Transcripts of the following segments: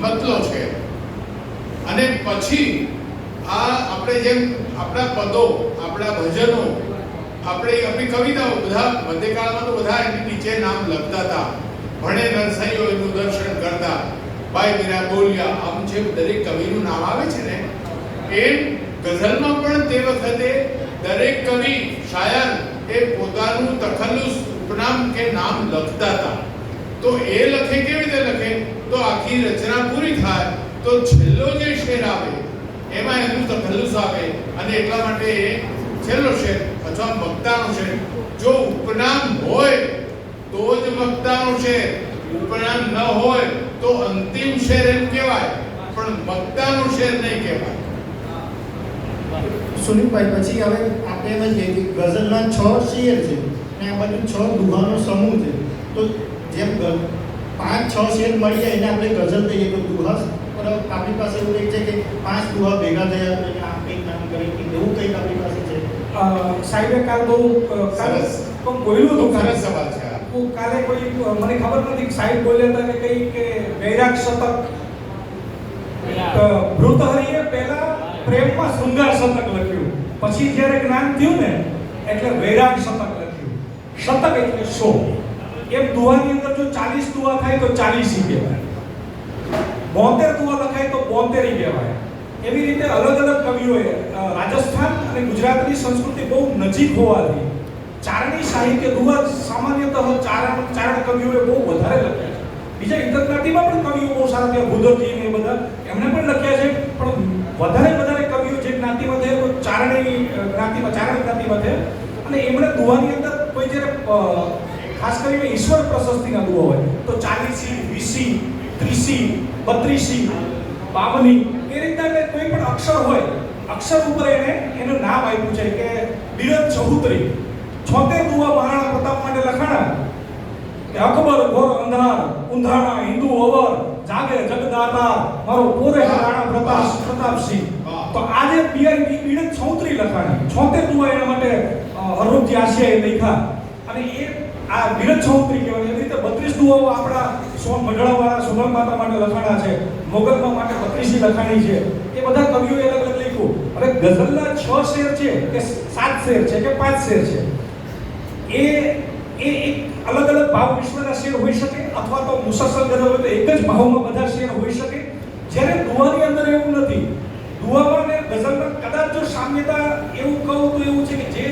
મતલો છે. અને પછી આ આપણે જેમ આપણા પદો, આપણા ભજનો, આપણી કવિતાઓ બધા મધ્યકાળમાં તો બધા એની નીચે નામ લખતા હતા. ભણે નરસૈયો એનું દર્શન કરતા, ભાઈ મીરા બોલ્યા, આમ જે દરેક કવિનું નામ આવે છે ને, એમ ગઝલમાં પણ તે વખતે દરેક કવિ શાયર એ પોતાનું તખલ્લુસ, ઉપનામ કે નામ લખતા હતા. તો એ લખે કેવી રીતે લખે? તો આખી રચના પૂરી થાય તો છેલ્લો જે શેર આવે એમાં એનું તખલ્લુસ આવે, અને એટલા માટે એ છેલ્લો શેર અથવા મક્તાનો શેર. જો ઉપનામ હોય તો જ મક્તાનો શેર, ઉપનામ ન હોય તો અંતિમ શેર એમ કહેવાય, પણ મક્તાનો શેર નહીં કહેવાય. સુનિલભાઈ, પછી હવે આપણે એમ કહીએ કે ગઝલના 6 શેર છે અને આ બાજુ 6 દુહાનો સમૂહ છે. તો જેમ 5-6 શેર મળી જાય એને આપણે ગઝલ કહીએ, તો દુહા પર આપણી પાસે એવું કંઈક છે કે 5 દુહા ભેગા થયા તો આ કંઈક નામ કરી એવું કંઈક આપણી પાસે છે. સાહેબે કાલ બહુ સરસ બોલ્યું હતું. સરસ સવાલ છે આ. કાલે કોઈ મને ખબર નથી કે સાહેબ બોલ્યા હતા કે કઈ કે વૈરાગ શતક, ભૃતહરિએ પહેલા પ્રેમમાં શૃંગાર શતક લખ્યું, પછી જ્યારે જ્ઞાન થયું ને એટલે વૈરાગ શતક લખ્યું. શતક એટલે 100. એમ દુહાની અંદર જો 40 દુહા થાય તો 40 કહેવાય, 72 દુહા લખાય તો 72 કહેવાય. એવી રીતે અલગ અલગ કવિઓએ રાજસ્થાન અને ગુજરાતની સંસ્કૃતિ બહુ નજીક હોવાથી ચારણી સાહિત્ય દુહા સામાન્યતઃ ચારણ કવિઓએ બહુ વધારે લખ્યા છે. બીજા ઇતર જ્ઞાતિમાં પણ કવિઓ બહુ સારા છે, ભૂદરજી ને બધા એમણે પણ લખ્યા છે, પણ વધારે કવિઓ જે જ્ઞાતિમાં છે ચારણી જ્ઞાતિમાં છે. અને એમણે દુહાની અંદર કોઈ જ્યારે ખાસ કરીને ઈશ્વર પ્રશસ્તિના દુહા હોય તો 40, 20, 30, 32, 52 એ રીતના કોઈ પણ અક્ષર હોય, અક્ષર ઉપર એનું નામ આપ્યું છે કે બિરદ ચૌધરી. 76 દુહા મહારાણા પ્રતાપ માટે લખાણા કે અકબર ઘોર અંધાર ઊંધાણા હિન્દુ અવર જાગે જગદાતા મારો પૂરે રાણા પ્રતાપસિંહ. તો આજે બિરદ ચૌધરી લખાણી 76 દુહા એના માટે હરરૂપજી આશિયાએ લખ્યા, અને એ આ બિરદ ચૌધરી કહેવાય. એવી રીતે 32 દુહાઓ આપણા મઢડાવાળા સુગમ માતા માટે લખાણા છે, મોગલમાં માટે 32 લખાણી છે. એ બધા કવિઓએ અલગ અલગ લખ્યું. હવે ગઝલના 6 શેર છે કે 7 શેર છે કે 5 શેર છે, એ એક અલગ અલગ ભાવ વિશ્વના શેર હોઈ શકે, અથવા તો મુસલસલ ગઝલ હોય તો એક જ ભાવમાં બધા શેર હોઈ શકે. જ્યારે દુહાની અંદર એવું નથી. દુહામાં ને ગઝલમાં કદાચ જો સામ્યતા એવું કહું તો એવું છે કે જે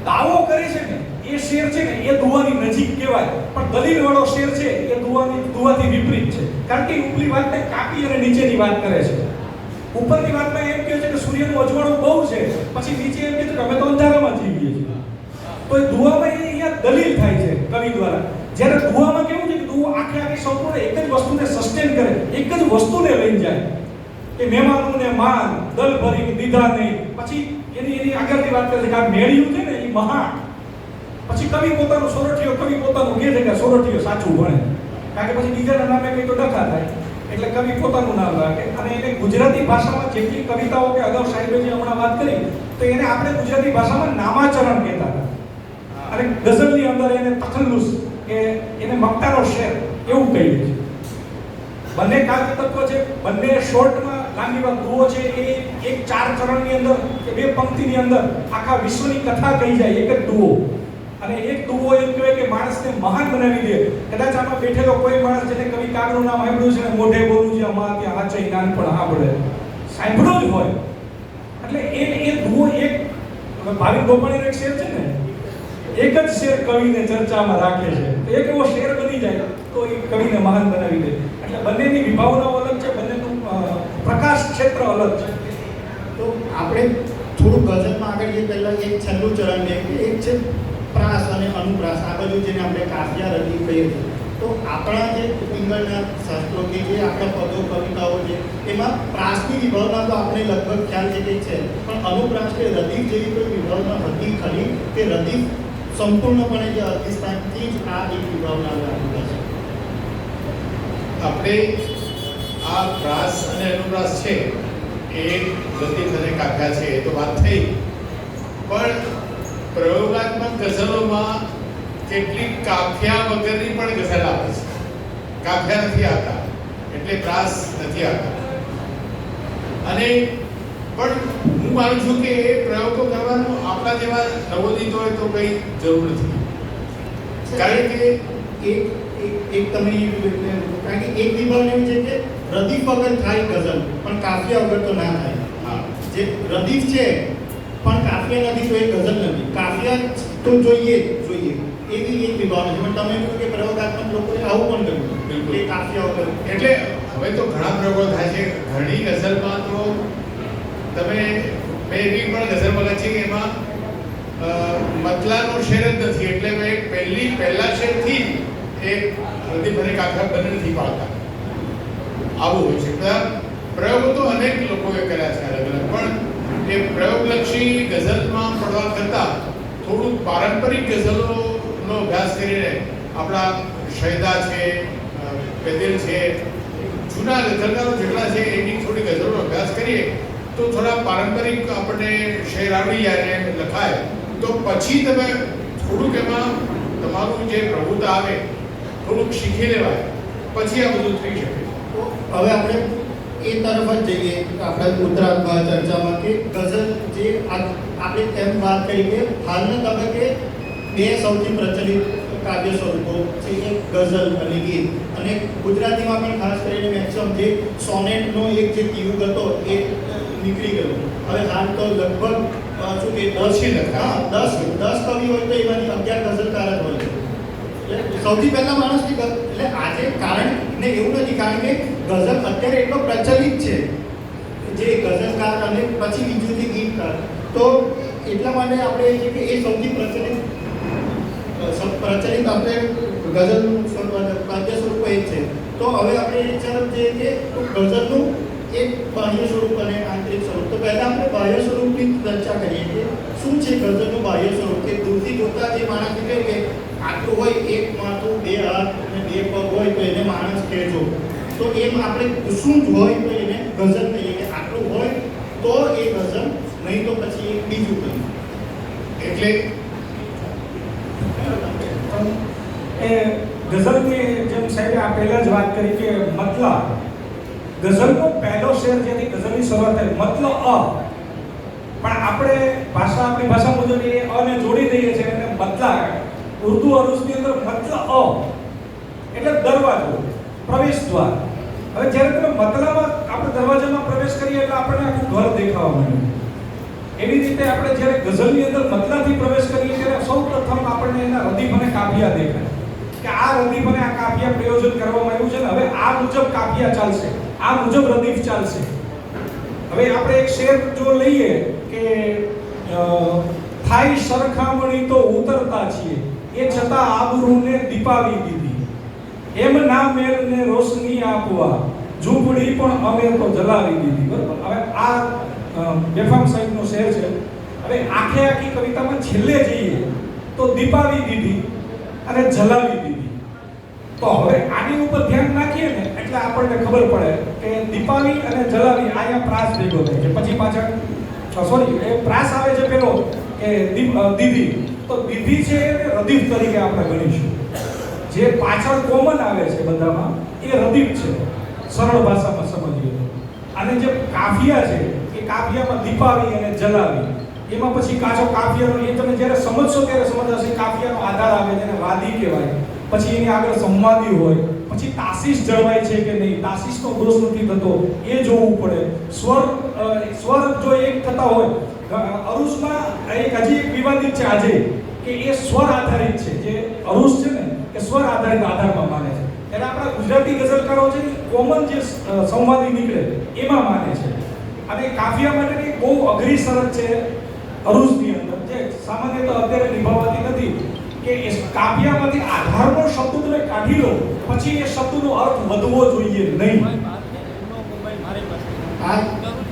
દાવો કરે છે ને એ શેર છે ને એ દુહાની નજીક કહેવાય, પણ દલીલ વાળો શેર છે એ દુહાથી વિપરીત છે. કારણ કે ઉપરની વાતને કાપી અને નીચેની વાત કરે છે. ઉપરની વાતમાં એમ કહે છે કે સૂર્યનું અજવાળું બહુ છે, પછી નીચે એમ કહે છે કે અમે તો અંધારામાં જીવીએ છીએ. તો એ દુહામાં અહીંયા દલીલ થાય છે કવિ દ્વારા. જ્યારે દુહામાં કેવું છે કે દુહો આખી સંપૂર્ણ એક જ વસ્તુને સસ્ટેન કરે, એક જ વસ્તુને લઈને જાય કે મહેમાનોને માન દલ ભરી દીધા નહીં. પછી એની આગળની વાત કરે છે કે આ મેળ્યું છે ને એ મહાન. પછી કવિ પોતાનું પોતાનું કહે છે કે સોરઠિયો સાચું ભણે, કારણ કે પછી બીજાના નામે કંઈ તો ડખા થાય, એટલે કવિ પોતાનું નામ રાખે. અને એને ગુજરાતી ભાષામાં જેટલી કવિતાઓ કે અગાઉ સાહેબે જે હમણાં વાત કરી તો એને આપણે ગુજરાતી ભાષામાં નામાચરણ કહેતા હતા, અને ગઝલની અંદર એને તખલ્લુસ કે એને મક્તાનો શેર એવું કહીએ છીએ. બંને કાવ્ય તત્વ છે, બંને શોર્ટમાં લાંબી વાત દુહો છે એ એક 4 ચરણની અંદર કે 2 પંક્તિની અંદર આખા વિશ્વની કથા કહી જાય એક જ દુહો. અને એક દુહો એમ કહેવાય કે માણસને મહાન બનાવી દે. કદાચ આમાં બેઠેલો કોઈ માણસ જેને કવિ કાગનું નામ સાંભળ્યું છે ને મોઢે બોલું છે અમારા ત્યાં હાચે નાનપણ સાંભળ્યો જ હોય. એટલે એ દુહો એક ભાવિક ગોપાણીનો એક શેર છે ને, એક જ શેર કવિને ચર્ચામાં રાખે છે, તો એક એવો શેર બની જાય તો એ કવિને મહાન બનાવી દે. એટલે બંનેની વિભાવનાઓ અલગ છે, બંનેનું પ્રકાશ ક્ષેત્ર અલગ છે. તો આપણે થોડું ગઝલમાં આગળ જઈએ પહેલાં એક છેલ્લું ચરણ છે, એક છે પ્રાસ અને અનુપ્રાસ. આ બધું જેને આપણે કાવ્યા રદી કહીએ છીએ. તો આપણા જે પિંગળના શાસ્ત્રો કે જે આપણા પદો કવિતાઓ છે એમાં પ્રાસની વિભાવના તો આપણે લગભગ ખ્યાલ છે કે છે, પણ અનુપ્રાસ કે રદીફ જેવી કોઈ વિભાવના હતી ખરી કે રદીફ સંપૂર્ણપણે જે અધિષ્ઠાનથી જ આ એક વિભાવના આપી છે? આપણે આ પ્રાસ અને અનુપ્રાસ છે એ લતીફ અને કાવ્યા છે એ તો વાત થઈ, પણ પ્રયોગાત્મક ગઝલોમાં કેટલીક કાફિયા વગરની પણ ગઝલ આવે છે, કાફિયા નથી આવતા. એટલે પ્રાસ નથી આવતા. અને પણ હું માનું છું કે એ પ્રયોગો કરવાનો આપણા જેવા નવોદિત હોય તો કંઈ જરૂર નથી. કારણ કે એક તમે કારણ કે એક વિભાગ એવું છે કે રદીફ વગર થાય ગઝલ પણ કાફિયા વગર તો ના થાય. હા, જે રદીફ છે પણ કાફિયા નથી તો એ ગઝલ નથી. કાફિયા તો જોઈએ એવી એક વિભાગ છે. પણ તમે કહ્યું કે પ્રયોગાત્મક લોકોએ આવું પણ કર્યું બિલકુલ. કે કાફિયા વગર એટલે હવે તો ઘણા પ્રયોગો થાય છે. ઘણી ગઝલમાં તો તમે મેં એવી પણ ગઝલમાં લખી કે એમાં મતલાનો શેર જ નથી, એટલે મેં પહેલા શેરથી જ એક રદીફ અને કાફિયા બંને નથી પાડતા. આવું હોય છે. બધા પ્રયોગો તો અનેક લોકોએ કર્યા છે અલગ અલગ, પણ એ પ્રયોગલક્ષી ગઝલમાં પડવા કરતાં થોડું પારંપરિક ગઝલોનો અભ્યાસ કરીને આપણા શૈદા છે, પેદિલ છે, જૂના ગઝલકારો જેટલા છે એની થોડી ગઝલોનો અભ્યાસ કરીએ તો થોડા પારંપરિક આપણને શેર આવડી જાય ને લખાય તો પછી તમે થોડુંક એમાં તમારું જે પ્રભુતા આવે થોડુંક શીખી લેવાય પછી આ બધું થઈ શકે. તો હવે આપણે એ તરફ જ જઈએ આપણે ઉત્તરાર્ધમાં ચર્ચામાં કે ગઝલ જે આપણે એમ વાત કરી કે હાલના તબક્કે બે સૌથી પ્રચલિત કાવ્ય સ્વરૂપો છે, એક ગઝલ અને ગીત. અને ગુજરાતીમાં પણ ખાસ કરીને મેક્સિમમ જે સોનેટનો એક જે યુગ હતો એ નીકળી ગયો. હવે હાલ તો લગભગ શું કે 10 કવિ હોય તો એમાંથી 11 ગઝલકાર જ હોય છે. એટલે સૌથી પહેલા માણસની એટલે આજે કારણ ને એવું નથી, કારણ કે ગઝલ અત્યારે એટલો પ્રચલિત છે જે ગઝલકાર અને પછી બીજું જે ગીતકાર, તો એટલા માટે આપણે એ છે કે એ સૌથી પ્રચલિત આપણે ગઝલનું કાવ્ય સ્વરૂપ એ છે. તો હવે આપણે એ તરફ જઈએ કે ગઝલનું એક બાહ્ય સ્વરૂપ અને આંતરિક સ્વરૂપ. તો પહેલા આપણે બાહ્ય સ્વરૂપની ચર્ચા કરીએ કે શું છે ગઝલનું બાહ્ય સ્વરૂપ. કે દૂરથી જોતા જે માણસ કહે કે આટલું હોય, એક માથું, બે હાથ અને બે પગ હોય તો એને માણસ કહેજો. તો એમ આપણે શું હોય તો એને ગઝલ કહીએ કે આટલું હોય તો એ ગઝલ, નહીં તો પછી એક બીજું કહીએ. એટલે એ ગઝલની જેમ સાહેબે આ પહેલા જ વાત કરી કે મતલા ગઝલનો પહેલો શેર જેથી ગઝલની શરૂઆત થાય મતલબ પણ આપણે આપણી ભાષા મુજબ એ અને જોડી દઈએ છીએ અને મતલા ઉર્દુ અરુઝની અંદર મતલબ એટલે દરવાજો, પ્રવેશ દ્વાર. હવે જ્યારે તમે મતલામાં આપણે દરવાજામાં પ્રવેશ કરીએ એટલે આપણને આખું ઘર દેખાવા માંડે. એવી રીતે આપણે જ્યારે ગઝલની અંદર મતલાથી પ્રવેશ કરીએ ત્યારે સૌપ્રથમ આપણને એના રદીફ અને કાફિયા દેખાય કે આ રદીફ અને આ કાફિયા પ્રયોજન કરવામાં આવ્યું છે ને હવે આ મુજબ કાફિયા ચાલશે, આ મુજબ રદીફ ચાલશે. હવે આપણે એક શેર જો લઈએ કે થાય સરખામણી તો ઉતરતા છીએ એ છતાં આબરૂને દીપાવી દીધી, એમ ના મેલને રોશની આપવા ઝૂંપડી પણ અમે તો જલાવી દીધી. બરાબર. હવે આ બેફામ સાહેબનો શેર છે. હવે આખી કવિતામાં છેલ્લે જઈએ તો દીપાવી દીધી અને જલાવી દીધી. તો હવે આની ઉપર ધ્યાન નાખીએ ને એટલે આપણને ખબર પડે કે દીપાવી અને જલાવી અહીંયા પ્રાસ ભેગો થાય છે. પછી પાછળ એ પ્રાસ આવે છે પેલો કે દીધી, તો દીધી છે એને રદીફ તરીકે આપણે ગણીશું. જે પાછળ કોમન આવે છે બધામાં એ રદીફ છે સરળ ભાષામાં સમજીએ તો. અને જે કાફિયા છે એ કાફિયામાં દીપાવી અને જલાવી, એમાં પછી કાચો કાફિયાનો એ તમે જ્યારે સમજશો ત્યારે સમજાશે. કાફિયાનો આધાર આવે જેને વાદી કહેવાય, પછી એની આગળ સંવાદી હોય, પછી તાસીસ જળવાય છે કે નહીં, તાસીસનો દોષ નથી થતો એ જોવું પડે. સ્વર જો એક થતા હોય, અરુઝમાં હજી એક વિવાદિત છે આજે કે એ સ્વર આધારિત છે. જે અરુઝ છે ને એ સ્વર આધારિત આધારમાં માને છે. એટલે આપણા ગુજરાતી ગઝલકારો છે કોમન જે સંવાદી નીકળે એમાં માને છે. અને કાફિયા માટેની બહુ અઘરી શરત છે અરુઝની અંદર, જે સામાન્ય તો અત્યારે નિભાવવાતી નથી કે એ કાફિયામાંથી આધારનો શબ્દ તમે કાઢી લો પછી એ શબ્દનો અર્થ વધવો જોઈએ નહીં. આ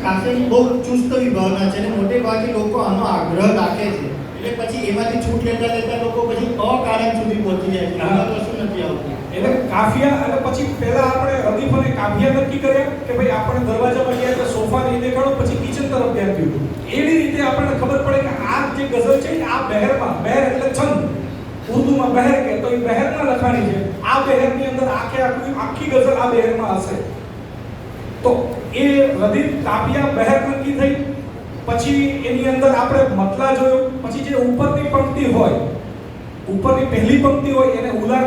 કાફિયાની બહુ ચુસ્ત વિભાવના છે અને મોટે ભાગે લોકો આનો આગ્રહ રાખે છે. એટલે પછી એમાંથી છૂટ લેતા લોકો પછી અકારણ સુધી પહોંચી જાય છે. આમાં કશું નથી આવતું. એટલે કાફિયા અને પછી પહેલા આપણે રદીફ અને કાફિયા નક્કી કર્યા કે ભાઈ આપણે દરવાજામાં ગયા એટલે સોફા નહીં દેખાડો, પછી કિચન તરફ ધ્યાન દીધું. એવી રીતે આપણને ખબર પડે કે આ જે ગઝલ છે આ બહેરમાં, બહેર એટલે છંદ, ઉર્દુમાં બહેર કે તો એ બહેરમાં લખાણી છે. આ બહેરની અંદર આખી ગઝલ આ બહેરમાં હશે. તો એ રદીફ તાપિયા બહેર નક્કી થઈ, પછી એની અંદર આપણે મતલા જોયો, પછી જે ઉપરની પંક્તિ હોય, ઉપરની પહેલી પંક્તિ હોય એને ઉલા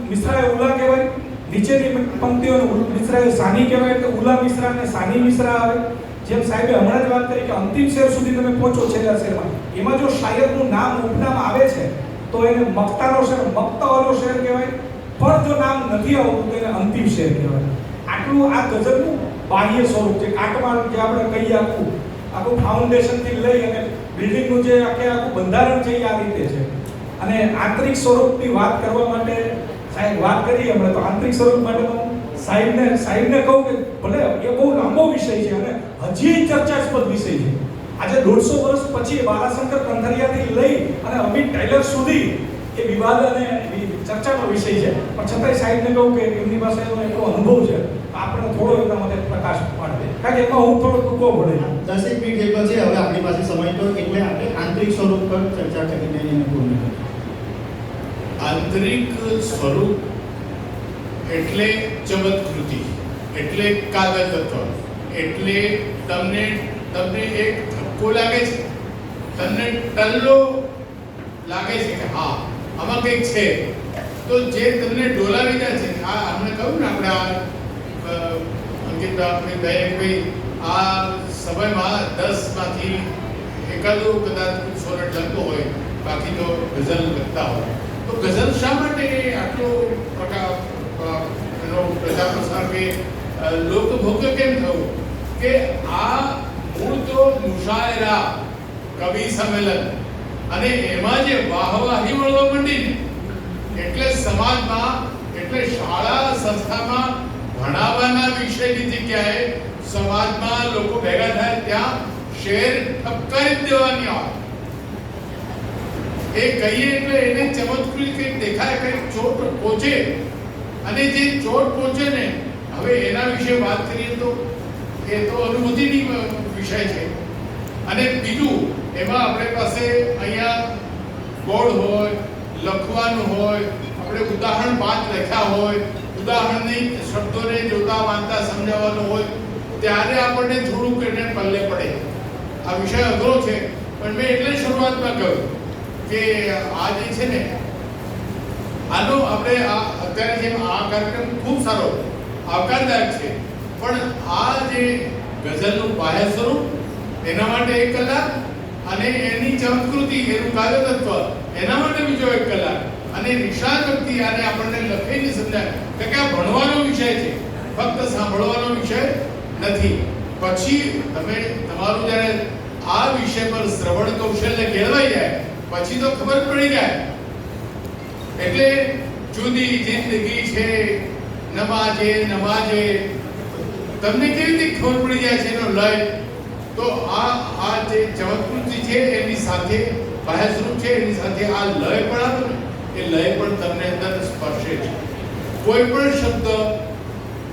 મિશ્રાએ ઉલા કહેવાય, નીચેની પંક્તિઓને મિશ્રાએ સાની કહેવાય, એટલે ઉલા મિશ્રા અને સાની મિશ્રા આવે. જેમ સાહેબે હમણાં જ વાત કરી કે અંતિમ શેર સુધી તમે પહોંચો છેલ્લા શેરમાં, એમાં જો શાયરનું નામ ઉપનામ આવે છે તો એને મક્તાનો શેર, મક્તાવાળો શેર કહેવાય, પણ જો નામ નથી આવતું તો એને અંતિમ શેર કહેવાય. આટલું આ ગઝલનું બાહ્ય સ્વરૂપ છે. કાટમાળ જે આપણે કહીએ આખું ફાઉન્ડેશનથી લઈ અને બિલ્ડિંગનું જે આખું બંધારણ છે એ આ રીતે છે. અને આંતરિક સ્વરૂપની વાત કરવા માટે સાહેબ વાત કરી હમણાં, તો આંતરિક સ્વરૂપ માટે તો સાહેબને કહું કે ભલે એ બહુ લાંબો વિષય છે અને હજી ચર્ચાસ્પદ વિષય છે. આજે 150 વર્ષ પછી બાલાશંકર કંથરિયાથી લઈ અને અમિત ટાઈલર સુધી એ વિવાદ અને ચર્ચાનો વિષય છે, પણ છતાંય સાહેબને કહું કે એમની પાસે એટલો અનુભવ છે, આપણે થોડો એના માટે પ્રકાશ પાડે, કારણ કે એમાં હું થોડો ટૂંકો પડે. 10 મિનિટ જેટલો છે હવે આપણી પાસે સમય, તો એટલે આપણે આંતરિક સ્વરૂપ પર ચર્ચા કરીને એને પૂર્ણ કરીએ. આંતરિક સ્વરૂપ એટલે ચમત્કૃતિ, એટલે કાગળતત્વ, એટલે તમને એક ધક્કો લાગે છે, તમને ટલ્લો લાગે છે કે હા આમાં કંઈક છે, તો જે તમને ડોલાવી જાય છે. આ આપણે કહ્યું ને આપણે અંકિત આપણે ભાઈ આ સમયમાં 10 માંથી એકાદું કદાચ સોનેટ લખતો હોય, બાકી તો ગઝલ લખતા હોય. તો ગઝલ શા માટે આટલો એનો પ્રચાર પ્રસાર કે લોકભોગ્ય કેમ થયું? કે આ મૂળ તો મુશાયરા, કવિ સંમેલન, અને એમાં જે વાહવાહી મળવા માંડી એટલે સમાજમાં, એટલે શાળા સંસ્થામાં ભણાવવાના વિષયની જગ્યાએ સમાજમાં લોકો ભેગા થાય ત્યાં શેર ઠપકારી દેવાની આવે. એ કહીએ એટલે એને ચમત્કૃતિ કંઈક દેખાય, કંઈક ચોટ પહોંચે, અને જે ચોટ પહોંચે ને હવે એના વિશે વાત કરીએ તો એ તો અનુભૂતિની વિષય છે. અને બીજું એમાં આપણી પાસે અહીંયા બોર્ડ હોય, લખવાનું હોય, આપણે ઉદાહરણ 5 લખ્યા હોય, ઉદાહરણની શબ્દોને જોતા વાંચતા સમજાવવાનું હોય, ત્યારે આપણને થોડુંક એને પલ્લે પડે. આ વિષય અઘરો છે, પણ મેં એટલે શરૂઆતમાં કહ્યું કે આ જે છે ને આનો આપણે આ અત્યારે જેમ આ કાર્યક્રમ ખૂબ સારો આવકારદાયક છે, પણ આ જે ગઝલનું બાહ્ય સ્વરૂપ એના માટે 1 કલાક, અને એની ચમત્કૃતિ, એનું કાવ્યતત્વ એના માટે બીજો 1 કલાક, અને નિશાન વ્યક્તિ આને આપણને લખીને સમજાય કે આ ભણવાનો વિષય છે, ફક્ત સાંભળવાનો વિષય નથી. પછી તમે તમારું જ્યારે આ વિષય પર શ્રવણ કૌશલ્ય કેળવાઈ જાય પછી તો ખબર પડી જાય. એટલે જુદી જિંદગી છે નમાજે નમાજે, તમને કેવી રીતે ખબર પડી જાય છે એનો લય? તો આ જે ચમત્કૃતિ છે એની સાથે બાહ્ય સ્વરૂપ છે, એની સાથે આ લય પણ આવે ને, એ લય પણ તમને અંદર સ્પર્શે છે. કોઈ પણ શબ્દ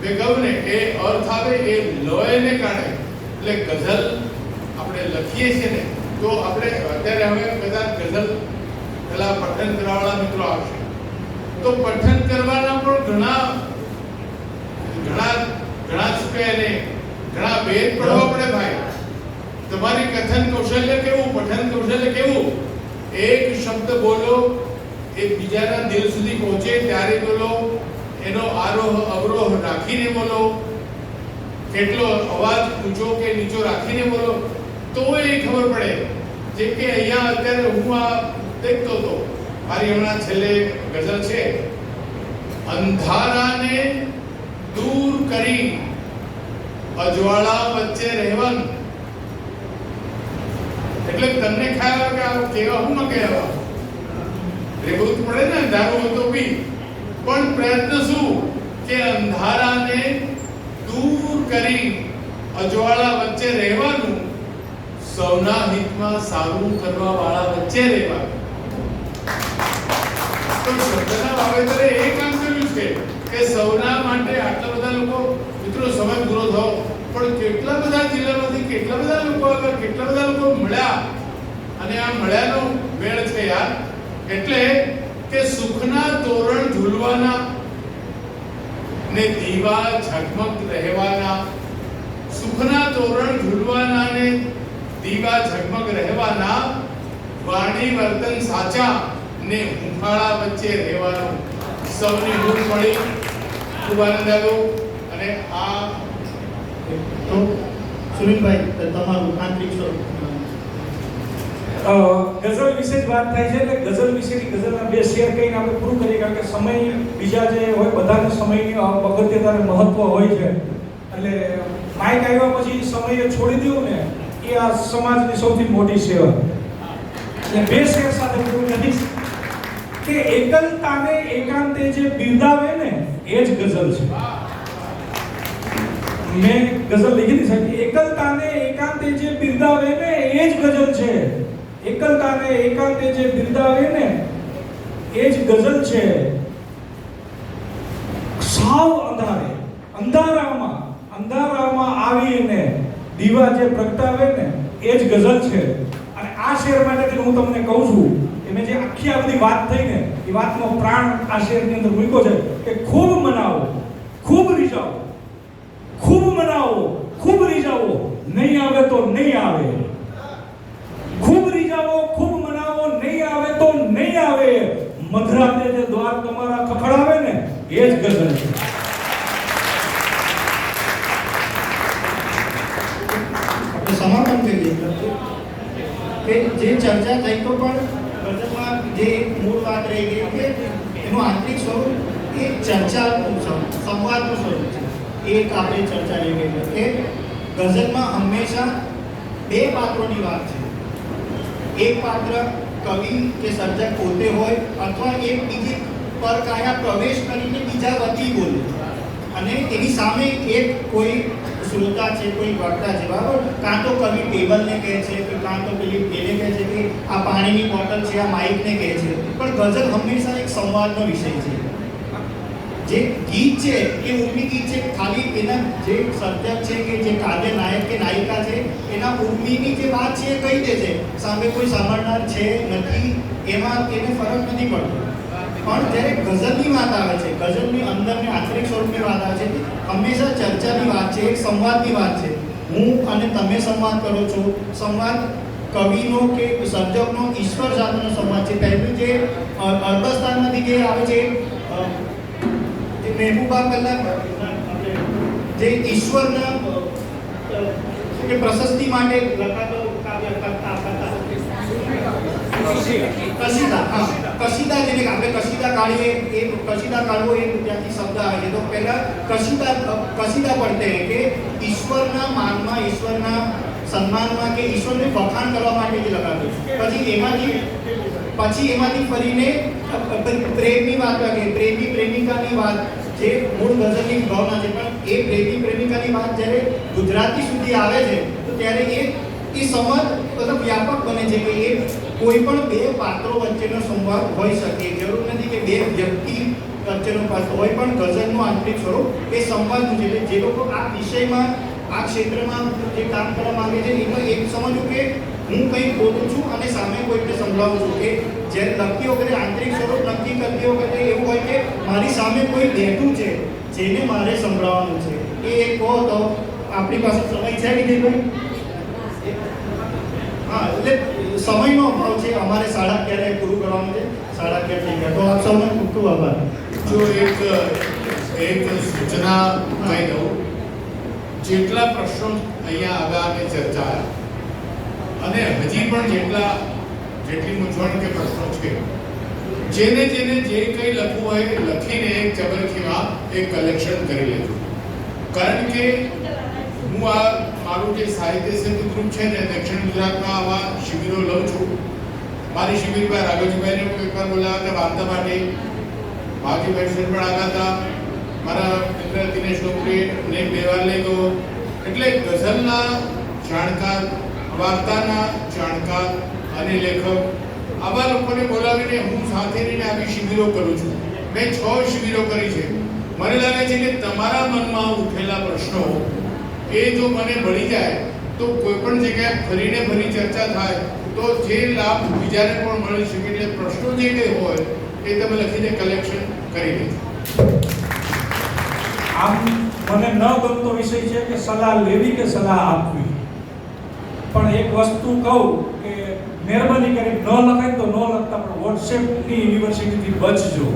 મેં કહ્યું ને એ અર્થ આવે એ લયને કારણે. એટલે ગઝલ આપણે લખીએ છીએ ને તો આપણે અત્યારે હવે કદાચ ગઝલ પેલા પઠન કરવાવાળા મિત્રો આવશે, તો પઠન કરવાના પણ ઘણા ચૂક્યા, ઘણા ભેદ પડવા પડે ભાઈ. તમારી કથન કૌશલ્ય કેવું, પઠન કૌશલ્ય કેવું, એક શબ્દ બોલો એ બીજાના દિલ સુધી પહોંચે ત્યારે બોલો, એનો આરોહ અવરોહ રાખીને બોલો, કેટલો અવાજ ઊંચો કે નીચો રાખીને બોલો, તો એ ખબર પડે. જેમ કે અહીંયા અત્યારે હું આ દેખતો હતો, મારી હમણાં છેલ્લે ગઝલ છે, અંધારાને દૂર કરી અજવાળા વચ્ચે રહેવાનું. એટલે તમને ખ્યાલ આવે કે આ કેવા હું ન કહેવા રહેવું પડે ને, અંધારું તો બી, પણ પ્રયત્ન શું કે અંધારાને દૂર કરી અજવાળા વચ્ચે રહેવાનું, સૌના હિતમાં સારું કરવા વાળા વચ્ચે રહેવાનું. તો શબ્દના વાવેતરે એ કામ કર્યું છે કે સૌના માટે આટલા બધા લોકો, મિત્રો સમય પૂરો થયો, પણ કેટલા બધા જિલ્લામાંથી કેટલા બધા લોકો આવ્યા, કેટલા બધા લોકો મળ્યા, અને આ મળ્યાનો મેળ છે યાર. એટલે કે સુખના તોરણ ઝૂલવાના ને દીવા ઝગમગ રહેવાના દીવા ઝગમગ રહેવાના, વાણી વર્તન સાચા ને હુંફાળા વચ્ચે રહેવાનું. સૌની હૂંફ મળી, ખૂબ આનંદ આવ્યો. અને આ તો સુનિલભાઈ તમારું આંતરિક સ્વરૂપ. ગઝલ વિશે જ વાત થાય છે એટલે ગઝલ વિશેની ગઝલના બે શેર કહીને આપણે પૂરું કરીએ, કારણ કે સમય બીજા જે હોય બધાને સમયની અગત્યતા અને મહત્વ હોય છે. એટલે માઇક આવ્યા પછી સમયે છોડી દેવું ને એ આ સમાજની સૌથી મોટી સેવા. એટલે બે શેર સાથે પૂરું કરીશ કે એકલતાને એકાંતે જે બિરદાવે ને એ જ ગઝલ છે. મેં ગઝલ લખી હતી સાહેબ, એકલતાને એકાંતે જે બિરદાવે ને એ જ ગઝલ છે. એકલતાને એકાંતે જે બિરદાવે ને એ જ ગઝલ છે. સાવ અંધારામાં આવીને દીવા જે પ્રગટાવે ને એ જ ગઝલ છે. અને આ શેર માટે હું તમને કહું છું કે મેં જે આખી આ બધી વાત થઈ ને એ વાતનો પ્રાણ આ શેરની અંદર મૂક્યો છે કે ખૂબ મનાવો, ખૂબ રીઝાવો, ખૂબ મનાવો, ખૂબ રીઝાવો, નહીં આવે તો નહીં આવે. ખૂબ રીઝાવો, ખૂબ મનાવો, નહીં આવે તો નહીં આવે. મધરાતે જે દ્વાર તમારા ખખડાવે ને એ જ ગઝલ છે. સમાપન કરીએ કે જે ચર્ચા થઈ તો પણ ગઝલમાં જે મૂળ વાત રહી ગઈ કે એનું આંતરિક સ્વરૂપ એ ચર્ચાનું સંવાદનું સ્વરૂપ છે. એક આપણે ચર્ચા રહી ગઈ કે ગઝલમાં હંમેશા બે પાત્રોની વાત છે. એક પાત્ર કવિ કે સર્જક પોતે હોય અથવા એક બીજી પર કાયા પ્રવેશ કરીને બીજા વતી બોલે અને એની સામે એક કોઈ શ્રોતા છે, કોઈ વક્તા છે, બરાબર. કાં તો કવિ ટેબલને કહે છે કે કાં તો પેલી એને કહે છે કે આ પાણીની બોટલ છે, આ માઇકને કહે છે. પણ ગઝલ હંમેશા એક સંવાદનો વિષય છે. જે ગીત છે એ ઉર્મી ગીત છે, ખાલી એના જે સર્જક છે કે જે કાવ્ય નાયક કે નાયિકા છે એના ઉર્મીની જે વાત છે એ કહી દે છે, સામે કોઈ સાંભળનાર છે નથી એમાં એને ફરક નથી પડતો. પણ જ્યારે ગઝલની વાત આવે છે, ગઝલની અંદરની આંતરિક સ્વરૂપની વાત આવે છે, હંમેશા ચર્ચાની વાત છે, એક સંવાદની વાત છે. હું અને તમે સંવાદ કરો છો. સંવાદ કવિનો કે સર્જકનો ઈશ્વર સાથેનો સંવાદ છે. પહેલું જે અરબસ્તાનમાંથી જે આવે છે મહેબૂબા પહેલા જે ઈશ્વરના કે પ્રશસ્તિ માટે લખાતો કાવ્ય કરતા કશીદા. હા, કશીદા જેને આપણે કશીદા કાઢીએ, એ કશીદા કાઢવો એ ગુજરાતી શબ્દ આવે છે. તો પહેલા કશીદા પડતે હૈ કે ઈશ્વરના માનમાં, ઈશ્વરના સન્માનમાં કે ઈશ્વરને વખાણ કરવા માટે જ લખાતું. પછી એમાંથી ફરીને પ્રેમની વાત લાગે, પ્રેમી પ્રેમિકાની વાત જે મૂળ ગઝલની ભાવના છે. પણ એ પ્રેમી પ્રેમિકાની વાત જ્યારે ગુજરાતી સુધી આવે છે તો ત્યારે એ સંવાદ મતલબ વ્યાપક બને છે કે એ કોઈ પણ બે પાત્રો વચ્ચેનો સંવાદ હોઈ શકે. જરૂર નથી કે બે વ્યક્તિ વચ્ચેનો પાત્ર હોય, પણ ગઝલનું આંતરિક સ્વરૂપ એ સંવાદનું છે. જે લોકો આ વિષયમાં, આ ક્ષેત્રમાં જે કામ કરવા માંગે છે એમાં એક સમજવું કે હું કંઈ બોલું છું અને સામે કોઈને સંભળાવું છું. કે જ્યારે લખતી વખતે આંતરિક સ્વરૂપ નક્કી કરતી વખતે એવું હોય કે મારી સામે કોઈ બેઠું છે જેને મારે સંભળાવવાનું છે. એ એક કહો તો આપણી પાસે સમય છે વિજયભાઈ? હા, એટલે સમયનો અભાવ છે. અમારે 11:30 પૂરું કરવાનું છે. 11:30 થઈ ગયા. તો આપ સૌનો ખૂબ ખૂબ આભાર. જો એક સૂચના કહી દઉં, જેટલા પ્રશ્નો અહીંયા આવ્યા અને ચર્ચાયા અને હજી પણ જેટલી મૂંઝવણ કે પ્રશ્નો છે, જેને જે કંઈ લખવું હોય એ લખીને એક ચબરખીમાં એક કલેક્શન કરી લેજો. કારણ કે હું આ મારું જે સાહિત્ય સેતુ ગ્રુપ છે ને, દક્ષિણ ગુજરાતમાં આવા શિબિરો લઉં છું. મારી શિબિર પર રાઘવજીભાઈને હું એકવાર બોલાવ્યા હતા વાર્તા માટે, ભાવજીભાઈ પણ આવ્યા હતા, મારા મિત્ર દિનેશ ડોકરીને 2 વાર લઈ ગયો. એટલે ગઝલના જાણકાર, વાર્તાના જાણકાર અને લેખક આવા લોકોને બોલાવીને હું સાથે રહીને આવી શિબિરો કરું છું. મેં 6 શિબિરો કરી છે. મને લાગે છે કે તમારા મનમાં ઉઠેલા પ્રશ્નો એ જો મને મળી જાય તો કોઈ પણ જગ્યાએ ફરી ચર્ચા થાય તો જે લાભ બીજાને પણ મળી શકે. એટલે પ્રશ્નો જે કંઈ હોય એ તમે લખીને કલેક્શન કરી દેજો. આમ મને ન ગમતો વિષય છે કે સલાહ લેવી કે સલાહ આપવી. પણ એક વસ્તુ કહું કે મહેરબાની કરી ન લખાય તો ન લખતા, પણ વોટ્સએપની યુનિવર્સિટીથી બચજો.